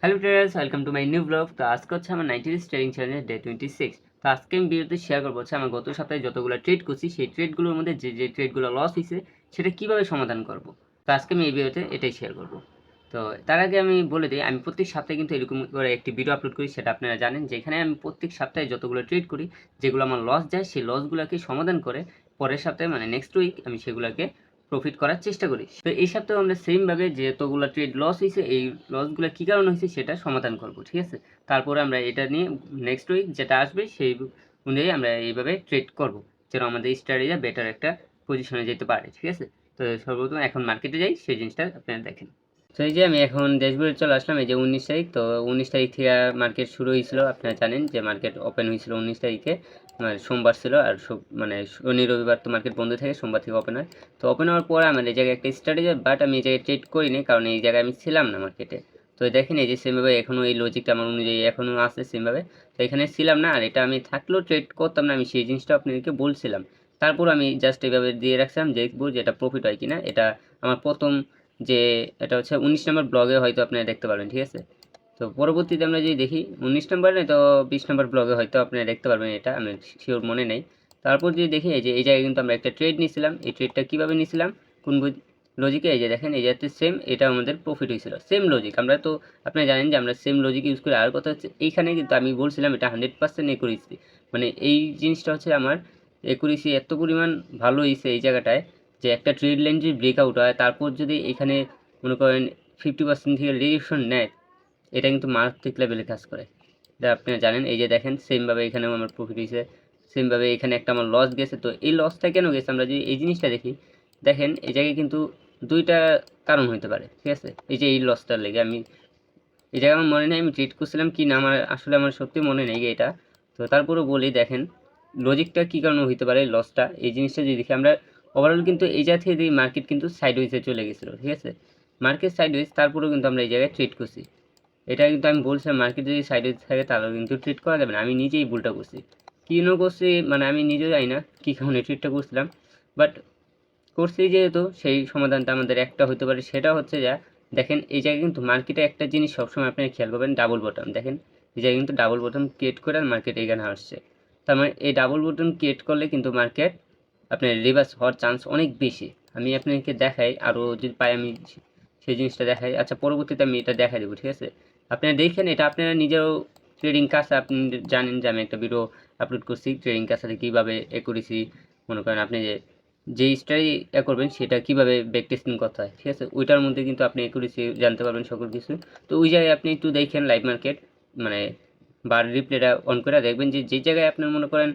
Hello traders, welcome to my new blog. তো আজকে হচ্ছে আমার 90 ডেজ ট্রেডিং চ্যালেঞ্জের ডে 26। তো আজকে আমি ভিডিওতে শেয়ার করবো হচ্ছে আমার গত সপ্তাহে যতগুলো ট্রেড করছি সেই ট্রেডগুলোর মধ্যে যে ট্রেডগুলো লস হয়েছে সেটা কীভাবে সমাধান করব। তো আজকে আমি এই ভিডিওতে এটাই শেয়ার করব। তো তার আগে আমি বলে দিই, আমি প্রত্যেক সপ্তাহে কিন্তু এরকম করে একটি ভিডিও আপলোড করি, সেটা আপনারা জানেন, যেখানে আমি প্রত্যেক সপ্তাহে যতগুলো ট্রেড করি, যেগুলো আমার লস যায় সেই লসগুলোকে সমাধান করে পরের সপ্তাহে মানে নেক্সট উইক আমি সেগুলোকে প্রফিট করার চেষ্টা করি। তো এই সপ্তাহে আমরা সেমভাবে যে যতগুলো ট্রেড লস হয়েছে এই লসগুলো কী কারণে হয়েছে সেটা সমাধান করব, ঠিক আছে। তারপরে আমরা এটা নিয়ে নেক্সট উইক যেটা আসবে সেই অনুযায়ী আমরা এইভাবে ট্রেড করব, যেন আমাদের স্ট্র্যাটেজি বেটার একটা পজিশনে যেতে পারে, ঠিক আছে। তো সর্বপ্রথম এখন মার্কেটে যাই, সেই জিনিসটা আপনারা দেখেন। তো এই যে আমি এখন ড্যাশবোর্ডে চলে আসলাম। এই যে 19 তারিখ, তো 19 তারিখ থেকে মার্কেট শুরু হয়েছিল। আপনারা জানেন যে মার্কেট ওপেন হয়েছিল 19 তারিখে, মানে সোমবার ছিল, আর মানে শনি রবিবার তো মার্কেট বন্ধ থাকে, সোমবার থেকে ওপেন হয়। তো ওপেন হওয়ার পর আমার এই জায়গায় একটা স্ট্র্যাটেজি, বাট আমি এই জায়গায় ট্রেড করিনি, কারণ এই জায়গায় আমি ছিলাম না মার্কেটে। তো দেখেন এই যে সেমভাবে এখনও এই লজিকটা আমার অনুযায়ী এখনও আছে সেমভাবে। তো এখানে ছিলাম না, আর এটা আমি থাকলেও ট্রেড করতাম না, আমি সেই জিনিসটা আপনাদেরকে বলছিলাম। তারপর আমি জাস্ট এইভাবে দিয়ে রাখছিলাম, দেখবো যে এটা প্রফিট হয় কিনা। এটা আমার প্রথম যে এটা হচ্ছে 19 নম্বর ব্লগে হয়তো আপনারা দেখতে পারবেন, ঠিক আছে। তো পরবর্তীতে আমরা যদি দেখি 19 নম্বর নেই তো 20 নম্বর ব্লগে হয়তো আপনারা দেখতে পারবেন, এটা আমি শিওর মনে নেই। তারপর যদি দেখি এই যে এই জায়গায় কিন্তু আমরা একটা ট্রেড নিয়েছিলাম। এই ট্রেডটা কীভাবে নিয়েছিলাম, কোন লজিকে, এই যে দেখেন এই যাতে সেম এটা আমাদের প্রফিট হয়েছিল, সেম লজিক। আমরা তো আপনারা জানেন যে আমরা সেম লজিক ইউজ করি। আর কথা হচ্ছে এইখানে কিন্তু আমি বলছিলাম এটা 100% একুরেসি, মানে এই জিনিসটা হচ্ছে আমার একুরেসি এত পরিমাণ ভালো হয়েছে এই জায়গাটায়, যে একটা ট্রেড লাইন যদি ব্রেকআউট হয় তারপর যদি এখানে মনে করেন 50% থেকে রিজেকশন নেয়, এটা কিন্তু মারাত্মক লেভেলে কাজ করে, এটা আপনারা জানেন। এই যে দেখেন সেমভাবে এখানেও আমার প্রফিট হয়েছে, সেমভাবে এখানে একটা আমার লস গেছে। তো এই লসটা কেন গেছে আমরা যদি এই জিনিসটা দেখি, দেখেন এই জায়গায় কিন্তু দুইটা কারণ হতে পারে, ঠিক আছে। এই যে এই লসটার লেগে আমি এই জায়গায় আমার মনে নেই আমি ট্রেড করছিলাম কি না, আমার আসলে আমার সত্যি মনে নেই এটা। তো তারপরেও বলি, দেখেন লজিকটা কী কারণে হতে পারে লসটা, এই জিনিসটা যদি দেখি আমরা ওভারঅল কিন্তু এই জায়গা থেকে মার্কেট কিন্তু সাইডওয়েজে চলে গেছিলো, ঠিক আছে। মার্কেট সাইডওয়েজ, তারপরেও কিন্তু আমরা এই জায়গায় ট্রেড করছি। এটা কিন্তু আমি বলছিলাম মার্কেট যদি সাইডওয়েজ থাকে তাহলে কিন্তু ট্রেড করা যাবে না। আমি নিজেই ভুলটা করছি, কেন করছি মানে আমি নিজেও জানি না কী কারণে ট্রেডটা করছিলাম, বাট করছি যেহেতু সেই সমাধানটা আমাদের একটা হতে পারে। সেটা হচ্ছে যা, দেখেন এই জায়গায় কিন্তু মার্কেটে একটা জিনিস সবসময় আপনারা খেয়াল করবেন, ডাবল বটম। দেখেন এই জায়গায় কিন্তু ডাবল বটম ক্রিয়েট করে আর মার্কেট এখানে আসছে। তার মানে এই ডাবল বটম ক্রিয়েট করলে কিন্তু মার্কেট আপনার রিভার্স হওয়ার চান্স অনেক বেশি। আমি আপনাকে দেখাই, আরও যদি পাই আমি সেই জিনিসটা দেখাই। আচ্ছা, পরবর্তীতে আমি এটা দেখাই দেবো, ঠিক আছে। আপনারা দেখেন এটা আপনারা নিজেও ট্রেডিং কাছে আপনি জানেন যে আমি একটা ভিডিও আপলোড করছি ট্রেডিং কাছে কীভাবে একুরেসি মনে করেন আপনি যেই স্টাডি করবেন সেটা কীভাবে ব্যাক টেস্টিং করতে হয়, ঠিক আছে। ওইটার মধ্যে কিন্তু আপনি একুরেসি জানতে পারবেন সকল কিছু। তো ওই জায়গায় আপনি একটু দেখেন লাইভ মার্কেট, মানে বার রিপ্লেটা অন করে দেখবেন যে যেই জায়গায় আপনার মনে করেন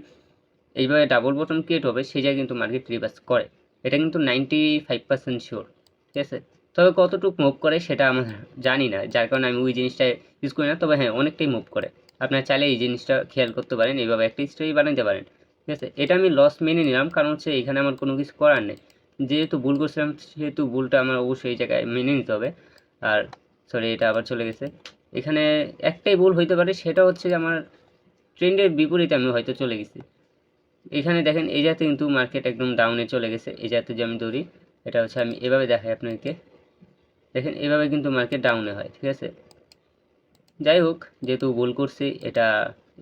এইভাবে ডাবল বটম ক্রিয়েট হবে সেই জায়গায় কিন্তু মার্কেট রিভার্স করে। এটা কিন্তু 95% শিওর, ঠিক আছে। তবে কতটুকু মুভ করে সেটা আমরা জানি না, যার কারণে আমি ওই জিনিসটা ইউজ করি না। তবে হ্যাঁ, অনেকটাই মুভ করে। আপনারা চাইলে এই জিনিসটা খেয়াল করতে পারেন, এইভাবে একটা স্টোরি বানাতে পারেন, ঠিক আছে। এটা আমি লস মেনে নিলাম, কারণ হচ্ছে এখানে আমার কোনো কিছু করার নেই। যেহেতু ভুল করছিলাম সেহেতু ভুলটা আমার অবশ্যই এই জায়গায় মেনে নিতে হবে। আর সরি, এটা আবার চলে গেছে। এখানে একটাই ভুল হইতে পারে, সেটা হচ্ছে যে আমার ট্রেন্ডের বিপরীতে আমি হয়তো চলে গেছি। এখানে দেখেন এই জায়গাতে কিন্তু মার্কেট একদম ডাউনে চলে গেছে। এই জায়গাতে যে আমি ধরি, এটা হচ্ছে আমি এভাবে দেখাই আপনাদেরকে, দেখেন এভাবে কিন্তু মার্কেট ডাউনে হয়, ঠিক আছে। যাই হোক, যেহেতু ভুল করছি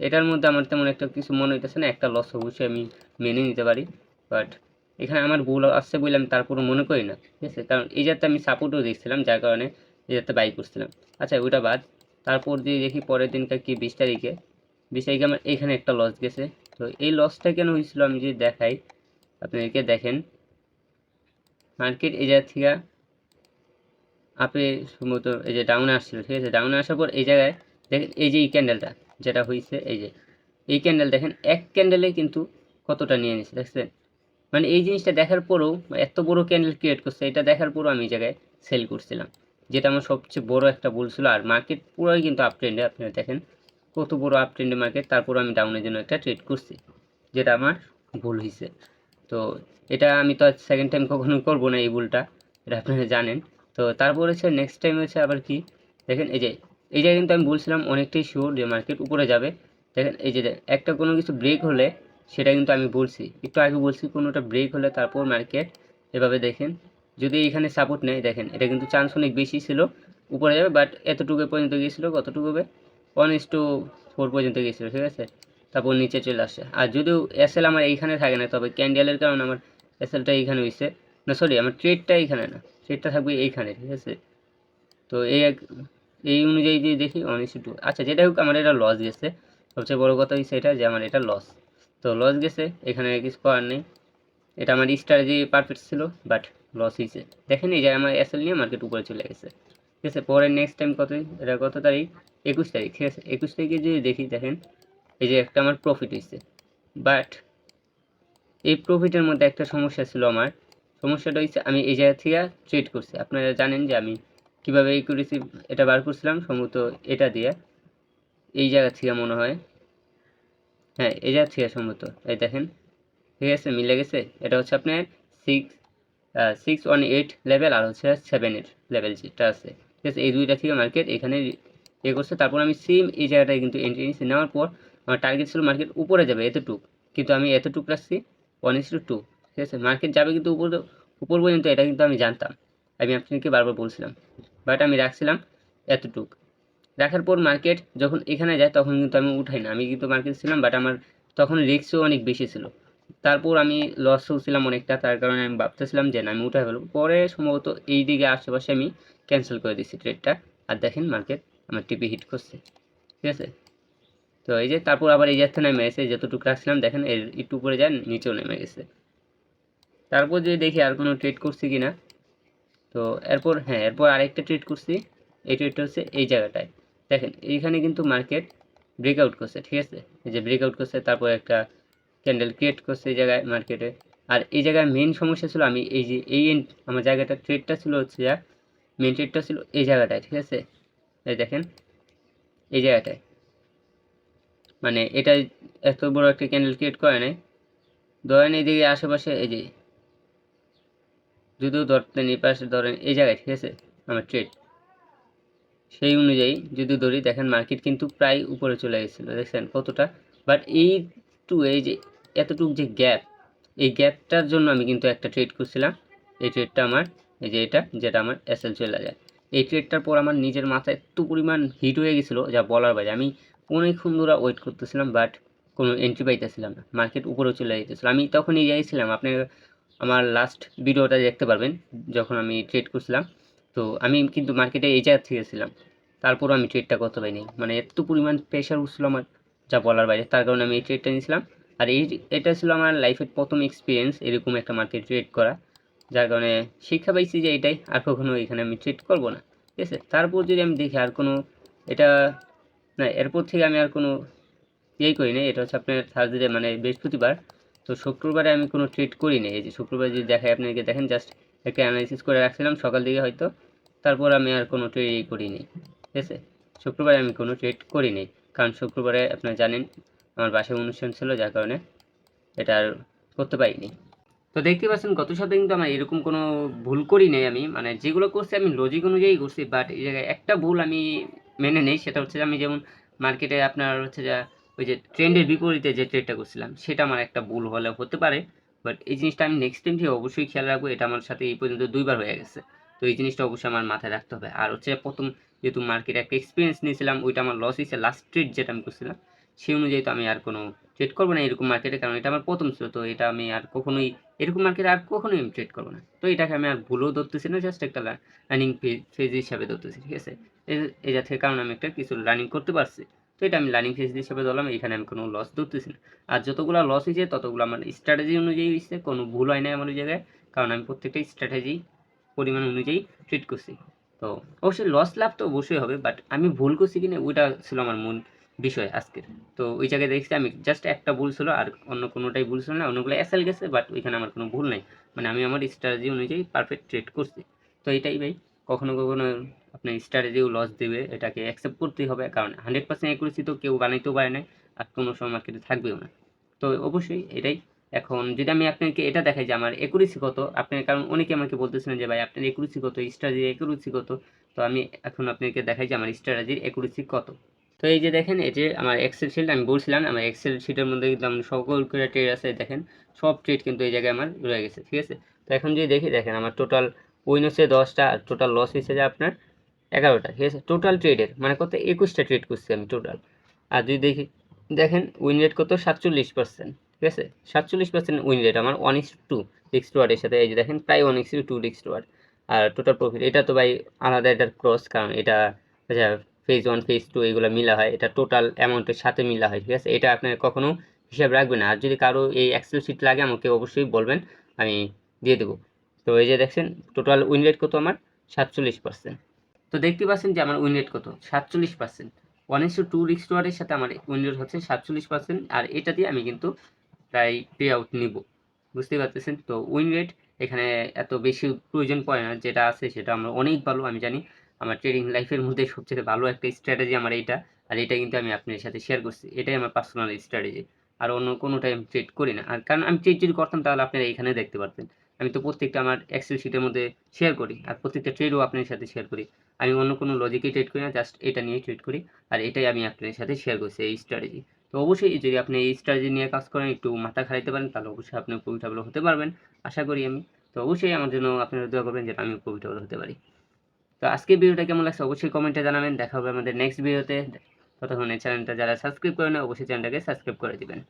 এটার মধ্যে আমার তেমন একটা কিছু মনে হইতেছে না, একটা লস অবশ্যই আমি মেনে নিতে পারি। বাট এখানে আমার ভুল আসছে বলে আমি তারপরে মনে করি না, ঠিক আছে। কারণ এই যাতে আমি সাপোর্টও দিচ্ছিলাম, যার কারণে এই যাতে বাই করছিলাম। আচ্ছা, ওইটা বাদ। তারপর দিয়ে দেখি পরের দিনকার কি 20 তারিখে আমার এখানে একটা লস গেছে। তো এই লসটা কেন হয়েছিল আমি যদি দেখাই আপনাদেরকে, দেখেন মার্কেট এই জায়গা থেকে আপে সম্ভবত এই যে ডাউনে আসছিল, ঠিক আছে। ডাউনে আসার পর এই জায়গায় দেখেন এই যে এই ক্যান্ডেলটা যেটা হয়েছে, এই যে এই ক্যান্ডেল দেখেন এক ক্যান্ডেলে কিন্তু কতটা নিয়ে নিচ্ছে, দেখছেন। মানে এই জিনিসটা দেখার পরেও এত বড় ক্যান্ডেল ক্রিয়েট করছে, এটা দেখার পরেও আমি এই জায়গায় সেল করছিলাম, যেটা আমার সবচেয়ে বড় একটা ভুল ছিল। আর মার্কেট পুরোই কিন্তু আপ ট্রেন্ডে, আপনারা দেখেন কত বড় আপ ট্রেন্ডে মার্কেট, তারপর আমি ডাউনের জন্য একটা ট্রেড করছি, যেটা আমার ভুল হয়েছে। তো এটা আমি তো সেকেন্ড টাইম কখনো করবো না এই ভুলটা, এটা আপনারা জানেন। তো তারপর হচ্ছে নেক্সট টাইম হচ্ছে আবার কি, দেখেন এই যে এই জায়গায় কিন্তু আমি বলছিলাম অনেকটাই শিওর যে মার্কেট উপরে যাবে। দেখেন এই যে একটা কোনো কিছু ব্রেক হলে, সেটা কিন্তু আমি বলছি একটু আগে বলছি, কোনোটা ব্রেক হলে তারপর মার্কেট এভাবে দেখেন যদি এখানে সাপোর্ট নেয়, দেখেন এটা কিন্তু চান্স অনেক বেশি ছিল উপরে যাবে, বাট এতটুকু পর্যন্ত গিয়েছিল, কতটুকু হবে 1:4 পর্যন্ত গিয়েছিল, ঠিক আছে। তারপর নিচে চলে আসে। আর যদিও এসএল আমার এইখানে থাকে না, তবে ক্যান্ডেলের কারণে আমার এসএলটা এইখানে হয়েছে, না সরি আমার ট্রেডটা এইখানে না, ট্রেডটা থাকবে এইখানে, ঠিক আছে। তো এই অনুযায়ী যদি দেখি 1:2, আচ্ছা যেটা হোক আমার এটা লস গেছে। সবচেয়ে বড় কথা হচ্ছে এটা যে আমার এটা লস, তো লস গেছে, এখানে কিছু করার নেই। এটা আমার স্ট্র্যাটেজি পারফেক্ট ছিল, বাট লস হয়েছে। দেখেন এই যে আমার এসএল নিয়ে মার্কেট উপরে চলে গেছে, ঠিক আছে। পরে নেক্সট টাইম এটা কত তারিখ, 21 তারিখ, ঠিক আছে। 21 তারিখে যদি দেখি, দেখেন এই যে একটা আমার প্রফিট হয়েছে, বাট এই প্রফিটের মধ্যে একটা সমস্যা ছিল আমার। সমস্যাটা হচ্ছে আমি এই জায়গা থেকে ট্রেড করছি। আপনারা জানেন যে আমি কীভাবে করেছি, এটা বার করছিলাম সম্ভবত এটা দিয়ে, এই জায়গা থেকে মনে হয়, হ্যাঁ এই জায়গা থেকে সম্ভবত, এই দেখেন, ঠিক আছে মিলে গেছে। এটা হচ্ছে আপনার 618 লেভেল আর হচ্ছে 7 লেভেল যেটা আছে, ঠিক আছে। এই দুইটা থেকে মার্কেট এখানে করছে। তারপর আমি সেম এই জায়গাটায় কিন্তু এন্ট্রি নিয়েছি, নেওয়ার পর আমার টার্গেট ছিল মার্কেট উপরে যাবে এতটুক, কিন্তু আমি এতটুক রাখছি 1:2, ঠিক আছে। মার্কেট যাবে কিন্তু উপর পর্যন্ত, এটা কিন্তু আমি জানতাম, আমি আপনাকে বারবার বলছিলাম, বাট আমি রাখছিলাম এতটুক। রাখার পর মার্কেট যখন এখানে যায় তখন কিন্তু আমি উঠাই না, আমি কিন্তু মার্কেট ছিলাম, বাট আমার তখন রিস্কও অনেক বেশি ছিল। তারপর আমি লসও ছিলাম অনেকটা, তার কারণে আমি ভাবতেছিলাম যে না আমি উঠাই ফেলবো। পরে সম্ভবত এই দিকে আশেপাশে আমি ক্যান্সেল করে দিচ্ছি ট্রেডটা, আর দেখেন মার্কেট আমার টিপি হিট করছে, ঠিক আছে। তো এই যে তারপর আবার এই যাচ্ছে নেমে গেছে, যতটুকু রাখছিলাম দেখেন এর একটু উপরে যায় নিচেও নেমে গেছে। তারপর যে দেখি আর কোনো ট্রেড করছি কিনা, তো এরপর আরেকটা ট্রেড করছি। এই ট্রেডটা হচ্ছে এই জায়গাটায়, দেখেন এইখানে কিন্তু মার্কেট ব্রেকআউট করছে, ঠিক আছে। এই যে ব্রেকআউট করছে, তারপর একটা ক্যান্ডেল ক্রিয়েট করছে এই জায়গায় মার্কেটে। আর এই জায়গায় মেন সমস্যা ছিল আমি এই যে আমার জায়গাটা ট্রেডটা ছিল হচ্ছে যা মেন ট্রেডটা ছিল এই জায়গাটায়, ঠিক আছে। এই দেখেন এই জায়গাটায়, মানে এটা এত বড় একটা ক্যান্ডেল ক্রিয়েট করে নাই, ধরেন এইদিকে আশেপাশে এই যে যদিও ধরতেন এই পাশে ধরেন এই জায়গায়, ঠিক আছে আমার ট্রেড, সেই অনুযায়ী যদি ধরি দেখেন মার্কেট কিন্তু প্রায় উপরে চলে গেছিলো, দেখছেন কতটা। বাট এই যে এতটুকু যে গ্যাপ, এই গ্যাপটার জন্য আমি কিন্তু একটা ট্রেড করছিলাম। এই ট্রেডটা আমার এই যে যেটা আমার এসএল চলে যায়। এই ট্রেডটার পর আমার নিজের মাথায় এত পরিমাণ হিট হয়ে গেছিলো যা বলার বাইরে। আমি অনেকক্ষণ ধরে ওয়েট করতেছিলাম, বাট কোনো এন্ট্রি পাইতেছিলাম না, মার্কেট উপরেও চলে যেতেছিলো। আমি তখনই যাইছিলাম, আপনি আমার লাস্ট ভিডিওটা দেখতে পারবেন যখন আমি ট্রেড করছিলাম। তো আমি কিন্তু মার্কেটে এই জায়গা থেকে ছিলাম, তারপরও আমি ট্রেডটা করতে পারিনি, মানে এত পরিমাণ প্রেশার উঠছিল আমার যা বলার বাইরে। তার কারণে আমি এই ট্রেডটা নিয়েছিলাম। আর এটা ছিল আমার লাইফের প্রথম এক্সপিরিয়েন্স এরকম একটা মার্কেট ট্রেড করা, যার কারণে শিক্ষা পাইছি যে এটাই, আর কখনো এখানে আমি ট্রেড করবো না, ঠিক আছে। তারপর যদি আমি দেখি আর কোনো এটা না, এরপর থেকে আমি আর কোনো করি না। এটা হচ্ছে আপনার থার্সডে মানে বৃহস্পতিবার, তো শুক্রবারে আমি কোনো ট্রেড করি না। এই যে শুক্রবার যদি দেখাই আপনাকে, দেখেন জাস্ট একটা অ্যানালিসিস করে রাখছিলাম সকাল দিকে হয়তো, তারপর আমি আর কোনো ট্রেডই করিনি, ঠিক আছে। শুক্রবারে আমি কোনো ট্রেড করিনি, কারণ শুক্রবারে আপনারা জানেন আমার বাসায় অনুষ্ঠান ছিল, যার কারণে এটা আর করতে পারিনি। তো দেখতে পাচ্ছেন গত সপ্তাহে কিন্তু আমার এরকম কোনো ভুল করি নাই আমি, মানে যেগুলো করছি আমি লজিক অনুযায়ী করছি, বাট এই জায়গায় একটা ভুল আমি মেনে নেই। সেটা হচ্ছে আমি যেমন মার্কেটে আপনার হচ্ছে যা ওই যে ট্রেন্ডের বিপরীতে যে ট্রেডটা করছিলাম, সেটা আমার একটা ভুল হলে হতে পারে, বাট এই জিনিসটা আমি নেক্সট টাইম থেকে অবশ্যই খেয়াল রাখবো। এটা আমার সাথে এই পর্যন্ত 2বার হয়ে গেছে, তো এই জিনিসটা অবশ্যই আমার মাথায় রাখতে হবে। আর হচ্ছে প্রথম যেহেতু মার্কেটে একটা এক্সপিরিয়েন্স নিয়েছিলাম, ওইটা আমার লস হয়েছে লাস্ট ট্রেড যেটা আমি করছিলাম, সেই অনুযায়ী তো আমি আর কোনো ট্রেড করবো না এরকম মার্কেটে, কারণ এটা আমার প্রথম ছিল। তো এটা আমি আর কখনোই এরকম মার্কেটে আর কখনোই আমি ট্রেড করবো না। তো এটাকে আমি আর ভুলও ধরতেছি না, জাস্ট একটা রানিং ফেজ হিসাবে ধরতেছি, ঠিক আছে। এই জাতীয় কারণে আমি একটা কিছু রানিং করতে পারছি, তো এটা আমি রানিং ফেজ হিসাবে ধরলাম, এখানে আমি কোনো লস ধরতেছি না। আর যতগুলো লস হয়েছে ততগুলো আমার স্ট্র্যাটেজি অনুযায়ী হয়েছে, কোনো ভুল হয় নাই আমার ওই জায়গায়, কারণ আমি প্রত্যেকটা স্ট্র্যাটেজি পরিমাণ অনুযায়ী ট্রেড করছি। তো অবশ্যই লস লাভ তো অবশ্যই হবে, বাট আমি ভুল করছি কিনা ওইটা ছিল আমার মূল বিষয় আজকের। তো ওই জায়গায় দেখছি আমি জাস্ট একটা ভুল ছিল, আর অন্য কোনোটাই ভুল ছিল না, অন্যগুলো এসএল গেছে, বাট ওইখানে আমার কোনো ভুল নেই, মানে আমি আমার স্ট্র্যাটেজি অনুযায়ী পারফেক্ট ট্রেড করছি। তো এটাই ভাই, কখনো কখনো আপনার স্ট্র্যাটেজিও লস দেবে, এটাকে অ্যাকসেপ্ট করতেই হবে, কারণ 100% অ্যাকুরেসি তো কেউ বানাইতেও পারে না, আর কোনো সময় মার্কেটে থাকবেও না। তো অবশ্যই এটাই। এখন যদি আমি আপনাকে এটা দেখাই যে আমার অ্যাকুরেসি কত, আপনার কারণ অনেকে আমাকে বলতেছিলেন যে ভাই আপনার অ্যাকুরেসি কত, স্ট্র্যাটেজির অ্যাকুরেসি কত, তো আমি এখন আপনাকে দেখাই যে আমার স্ট্র্যাটেজির অ্যাকুরেসি কত। তো এই যে দেখেন, এই যে আমার এক্সেল শিট আমি বলছিলাম, আমার এক্সেল শিটের মধ্যে কিন্তু আমার সকল করে ট্রেড আছে, দেখেন সব ট্রেড কিন্তু এই জায়গায় আমার রয়ে গেছে, ঠিক আছে। তো এখন যদি দেখি, দেখেন আমার টোটাল উইন হচ্ছে 10টা, আর টোটাল লস হয়েছে যে আপনার 11টা, ঠিক আছে। টোটাল ট্রেডের মানে কত, 21টা ট্রেড করছি আমি টোটাল। আর যদি দেখেন উইন রেট কত, 47%, ঠিক আছে। 47% উইন রেট আমার 1:2 রিস্ক রিওয়ার্ডের সাথে, এই যে দেখেন প্রায় 1:2 রিস্ক রিওয়ার্ড। আর টোটাল প্রফিট এটা তো ভাই আলাদা, এটার ক্রস, কারণ এটা ফেজ 1 ফেজ 2 এগুলো মিলা হয়, এটা টোটাল অ্যামাউন্টের সাথে মিলা হয়, ঠিক আছে। এটা আপনার কখনো হিসাব রাখবেন না। আর যদি কারো এই এক্সেল শিট লাগে আমাকে অবশ্যই বলবেন, আমি দিয়ে দেবো। তো এই যে দেখছেন টোটাল উইন রেট কত আমার, 47%। তো দেখতে পাচ্ছেন যে আমার উইন রেট কত, 47%। 1:2 রিস্ক রিওয়ার্ডের সাথে আমার উইন রেট হচ্ছে 47%। আর এটা দিয়ে আমি কিন্তু প্রায় পে আউট নিব, বুঝতেই পারতেছেন। তো উইন রেট এখানে এত বেশি প্রয়োজন পড়ে না, যেটা আছে সেটা আমরা অনেক ভালো, আমি জানি আমার ট্রেডিং লাইফের মধ্যে সবচেয়ে ভালো একটা স্ট্র্যাটেজি আমার এইটা। আর এটা কিন্তু আমি আপনার সাথে শেয়ার করছি, এটাই আমার পার্সোনাল স্ট্র্যাটেজি। আর অন্য কোনো টাইম ট্রেড করি না। আর কারণ আমি ট্রেড যদি করতাম তাহলে আপনারা এখানে দেখতে পারতেন। আমি তো প্রত্যেকটা আমার এক্সেল শিটের মধ্যে শেয়ার করি, আর প্রত্যেকটা ট্রেডও আপনার সাথে শেয়ার করি। আমি অন্য কোনো লজিকে ট্রেড করি না, জাস্ট এটা নিয়ে ট্রেড করি। আর এটাই আমি আপনাদের সাথে শেয়ার করছি, এই স্ট্র্যাটেজি। তো অবশ্যই যদি আপনি এই স্ট্র্যাটেজি নিয়ে কাজ করেন, একটু মাথা খাটাইতে পারেন, তাহলে অবশ্যই আপনি প্রফিটেবল হতে পারবেন, আশা করি আমি। তো অবশ্যই আমার জন্য আপনারা দোয়া করবেন যেন আমি প্রফিটেবল হতে পারি। তো আজকের ভিডিওটা কেমন লাগছে অবশ্যই কমেন্টে জানাবেন। দেখা হবে আমাদের নেক্সট ভিডিওতে। ততক্ষণ এই চ্যানেলটা যারা সাবস্ক্রাইব করেন অবশ্যই চ্যানেলটাকে সাবস্ক্রাইব করে দিবেন।